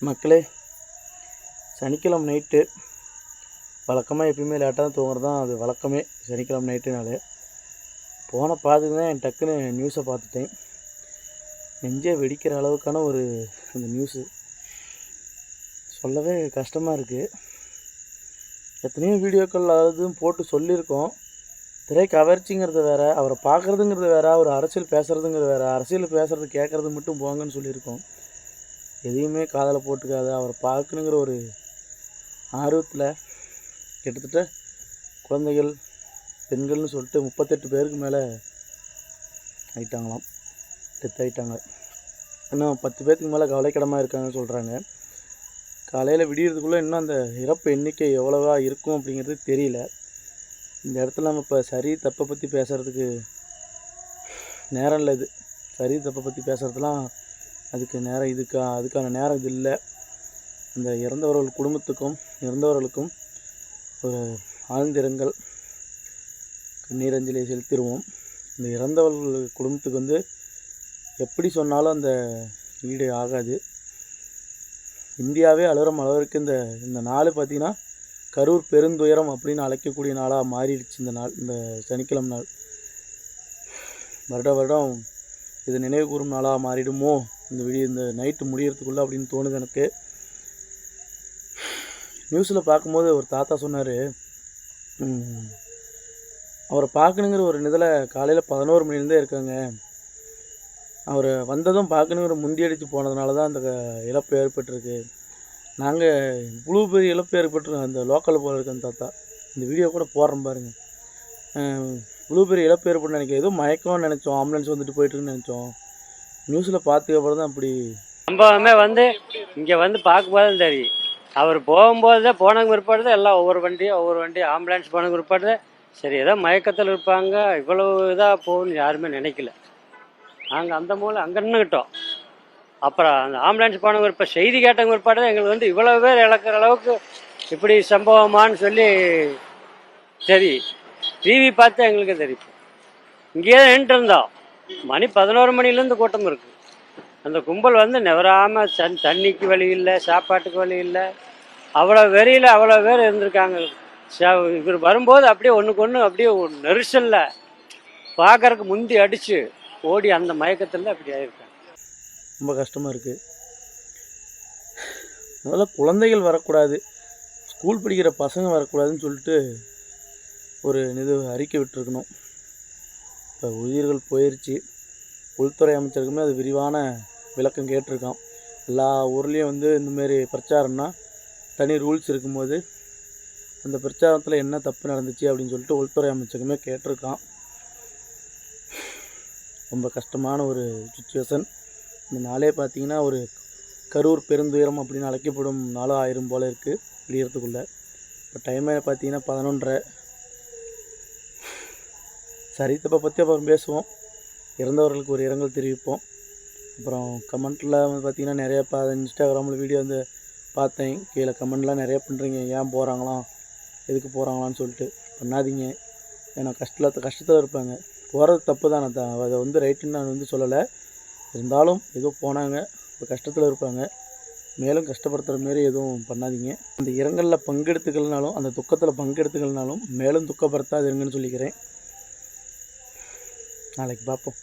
மக்களே, சனிக்கிழமை நைட்டு வழக்கமாக எப்பயுமே லேட்டாக தான் தூங்குறது தான் அது வழக்கமே. சனிக்கிழமை நைட்டுனாலே போன பார்த்துட்டு தான் என் டக்குன்னு நியூஸை பார்த்துட்டேன். நெஞ்சே வெடிக்கிற அளவுக்கான ஒரு அந்த நியூஸு சொல்லவே கஷ்டமாக இருக்குது. எத்தனையோ வீடியோக்கள் அதுவும் போட்டு சொல்லியிருக்கோம். திரை கவர்ச்சிங்கிறது வேறு, அவரை பார்க்குறதுங்கிறது வேறு, அவர் அரசியல் பேசுகிறதுங்கிறது வேறு. அரசியல் பேசுகிறது கேட்குறது மட்டும் போங்கன்னு சொல்லியிருக்கோம். எதையுமே காதில் போட்டுக்காத, அவரை பார்க்கணுங்கிற ஒரு ஆர்வத்தில் கிட்டத்தட்ட குழந்தைகள் பெண்கள்னு சொல்லிட்டு 38 பேருக்கு மேலே ஆயிட்டாங்களாம், டெத் ஆகிட்டாங்க. இன்னும் 10 பேர்த்துக்கு மேலே கவலைக்கிடமாக இருக்காங்கன்னு சொல்கிறாங்க. காலையில் விடியறதுக்குள்ளே இன்னும் அந்த இறப்பு எண்ணிக்கை எவ்வளவா இருக்கும் அப்படிங்கிறது தெரியல. இந்த இடத்துல நம்ம இப்போ சரி தப்பை பற்றி பேசுகிறதுக்கு நேரம் இல்லை. இது சரி தப்பை பற்றி பேசுகிறதுலாம் அதுக்கு நேரம் அதுக்கான நேரம் இது இல்லை. அந்த இறந்தவர்கள் குடும்பத்துக்கும் இறந்தவர்களுக்கும் ஒரு ஆழ்ந்திரங்கல் கண்ணீரஞ்சலியை செலுத்திடுவோம். இந்த இறந்தவர்கள் குடும்பத்துக்கு எப்படி சொன்னாலும் அந்த ஈடு ஆகாது. இந்தியாவே அழுகிற அளவிற்கு இந்த நாள் பார்த்திங்கன்னா கரூர் பெருந்துயரம் அப்படின்னு அழைக்கக்கூடிய நாளாக மாறிடுச்சு. இந்த நாள், இந்த சனிக்கிழமை நாள் வருடம் இது நினைவு கூறும் நாளாக மாறிடுமோ இந்த நைட்டு முடியறதுக்குள்ளே அப்படின்னு தோணுது எனக்கு. நியூஸில் பார்க்கும்போது ஒரு தாத்தா சொன்னார், அவரை பார்க்கணுங்கிற ஒரு இதில் காலையில் 11 மணிலேருந்தே இருக்காங்க. அவர் வந்ததும் பார்க்கணுங்கிற முந்தி அடித்து போனதுனால தான் அந்த இழப்பு ஏற்பட்டிருக்கு. நாங்கள் இவ்வளோ பெரிய இழப்பு ஏற்பட்டுருக்கோம். அந்த லோக்கலில் போல இருக்க அந்த தாத்தா இந்த வீடியோ கூட போடுறோம் பாருங்கள். இவ்வளோ பெரிய இழப்பு ஏற்பட்டு நினைக்கிறேன். ஏதோ மயக்கம்னு நினச்சோம், ஆம்புலன்ஸ் வந்துட்டு போயிட்டுருக்குன்னு நினச்சோம். நியூஸில் பார்த்துக்க அப்புறம் தான் அப்படி சம்பவமே இங்கே பார்க்கும்போது தான் தெரியும். அவர் போகும்போது தான் போனவங்க பிற்பாடு தான் எல்லாம் ஒவ்வொரு வண்டி ஆம்புலன்ஸ் போனவங்க பிற்பாடு தான் சரி ஏதோ மயக்கத்தில் இருப்பாங்க, இவ்வளவு இதாக போகும்னு யாருமே நினைக்கல. நாங்கள் அந்த மூலம் அங்கே நின்றுக்கிட்டோம். அப்புறம் அந்த ஆம்புலன்ஸ் போனவங்க இப்போ செய்தி கேட்டவங்க பிற்பாடு தான் எங்களுக்கு இவ்வளோ பேர் இழக்கிற அளவுக்கு இப்படி சம்பவமானு சொல்லி தெரியும். டிவி பார்த்து எங்களுக்கு தெரியும். இங்கேயே தான் நின்றுட்டு இருந்தோம். மணி 11 மணிலேருந்து கூட்டம் இருக்குது. அந்த கும்பல் நெவராமல் தண்ணிக்கு வழி இல்லை, சாப்பாட்டுக்கு வழி இல்லை, அவ்வளோ வெறியில் அவ்வளோ பேர் இருந்திருக்காங்க. இவர் வரும்போது அப்படியே ஒன்றுக்கு ஒன்று அப்படியே நெரிசலில் பார்க்கறதுக்கு முந்தி அடித்து ஓடி அந்த மயக்கத்தில் அப்படி ஆகிருக்காங்க. ரொம்ப கஷ்டமாக இருக்குது. முதல்ல குழந்தைகள் வரக்கூடாது, ஸ்கூல் படிக்கிற பசங்க வரக்கூடாதுன்னு சொல்லிட்டு ஒரு அறிக்கை விட்டுருக்கணும். இப்போ உயிர்கள் போயிடுச்சு. உள்துறை அமைச்சருக்குமே அது விரிவான விளக்கம் கேட்டிருக்கான். எல்லா ஊர்லேயும் இந்தமாரி பிரச்சாரம்னா தனி ரூல்ஸ் இருக்கும்போது அந்த பிரச்சாரத்தில் என்ன தப்பு நடந்துச்சு அப்படின்னு சொல்லிட்டு உள்துறை அமைச்சருக்குமே கேட்டிருக்கான். ரொம்ப கஷ்டமான ஒரு சுச்சுவேஷன். இந்த நாளே பார்த்திங்கன்னா ஒரு கரூர் பெருந்துயரம் அப்படின்னு அழைக்கப்படும் நாளாக ஆயிரம் போல் இருக்குது விடியறதுக்குள்ளே. இப்போ டைமே பார்த்திங்கன்னா 11:30. சரி தப்பை பற்றி அப்புறம் பேசுவோம். இறந்தவர்களுக்கு ஒரு இரங்கல் தெரிவிப்போம். அப்புறம் கமெண்ட்டில் பார்த்திங்கன்னா நிறையா இன்ஸ்டாகிராமில் வீடியோ பார்த்தேன். கீழே கமெண்ட்லாம் நிறையா பண்ணுறீங்க, ஏன் போகிறாங்களாம், எதுக்கு போகிறாங்களான்னு சொல்லிட்டு. பண்ணாதீங்க, ஏன்னா கஷ்டத்தில் இருப்பாங்க. போகிறது தப்பு தான், அதை ரைட்டுன்னு நான் சொல்லலை. இருந்தாலும் ஏதோ போனாங்க, இப்போ கஷ்டத்தில் இருப்பாங்க. மேலும் கஷ்டப்படுத்துகிற மாரி எதுவும் பண்ணாதீங்க. அந்த இரங்கலில் பங்கெடுத்துக்கலனாலும் அந்த துக்கத்தில் பங்கெடுத்துக்கலனாலும் மேலும் துக்கப்படுத்தாது இருங்கன்னு சொல்லிக்கிறேன். நாளைக்கு பார்ப்போம்.